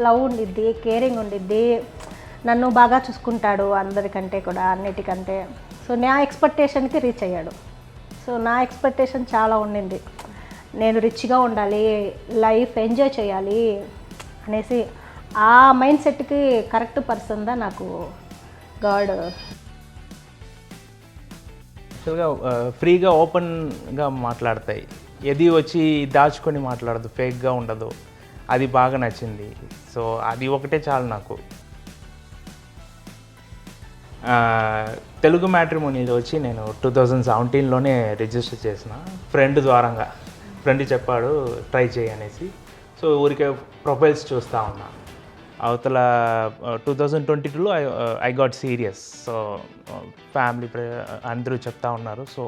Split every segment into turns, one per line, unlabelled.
Love ఉండిద్ది, caring ఉండిద్ది, నన్ను బాగా చూసుకుంటాడు అందరికంటే కూడా, అన్నిటికంటే. సో నా ఎక్స్పెక్టేషన్కి రీచ్ అయ్యాడు. సో నా ఎక్స్పెక్టేషన్ చాలా ఉండింది, నేను రిచ్గా ఉండాలి, లైఫ్ ఎంజాయ్ చేయాలి అనేసి. ఆ మైండ్ సెట్కి కరెక్ట్ పర్సన్దా నాకు గాడ్.
యాక్చువల్గా ఫ్రీగా ఓపెన్గా మాట్లాడతాయి, ఏది వచ్చి దాచుకొని మాట్లాడదు, ఫేక్గా ఉండదు. అది బాగా నచ్చింది. సో అది ఒకటే చాలు నాకు. తెలుగు మ్యాట్రిమోనీలో వచ్చి నేను 2017లోనే రిజిస్టర్ చేసిన, ఫ్రెండ్ ద్వారంగా. ఫ్రెండ్ చెప్పాడు ట్రై చేయి అనేసి. సో ఊరికే ప్రొఫైల్స్ చూస్తూ ఉన్నా. అవతల 2022లో I got serious. So family అందరూ చెప్తా ఉన్నారు. సో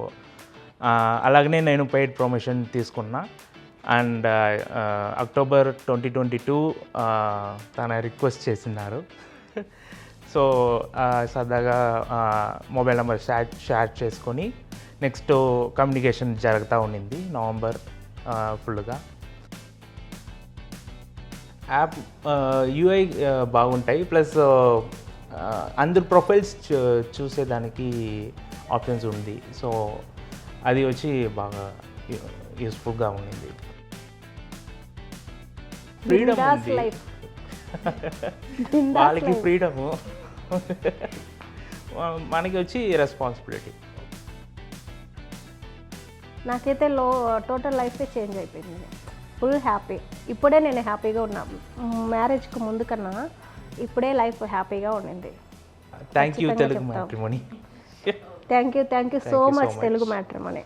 అలాగనే నేను పెయిడ్ ప్రమోషన్ తీసుకున్నా. అండ్ అక్టోబర్ 2022 తన రిక్వెస్ట్ చేసినారు. సో సరదాగా మొబైల్ నెంబర్ షేర్ చేసుకొని నెక్స్ట్ కమ్యూనికేషన్ జరుగుతూ ఉండింది నవంబర్ ఫుల్గా. యాప్ యూఐ బాగుంటాయి, ప్లస్ అందరు ప్రొఫైల్స్ చూసేదానికి ఆప్షన్స్ ఉంది. సో అది వచ్చి బాగా యూస్ఫుల్గా ఉండింది. ఫ్రీడమ్ ఉంది వాళ్ళకి, ఫ్రీడము మనకి వచ్చి రెస్పాన్సిబిలిటీ.
నాకైతే టోటల్ లైఫే చేంజ్ అయిపోయింది, ఫుల్ హ్యాపీ. ఇప్పుడే నేను హ్యాపీగా ఉన్నా, మ్యారేజ్కి ముందు కన్నా ఇప్పుడే లైఫ్ హ్యాపీగా ఉండింది.
Thank you Telugu matrimony.
Thank you so much Telugu matrimony.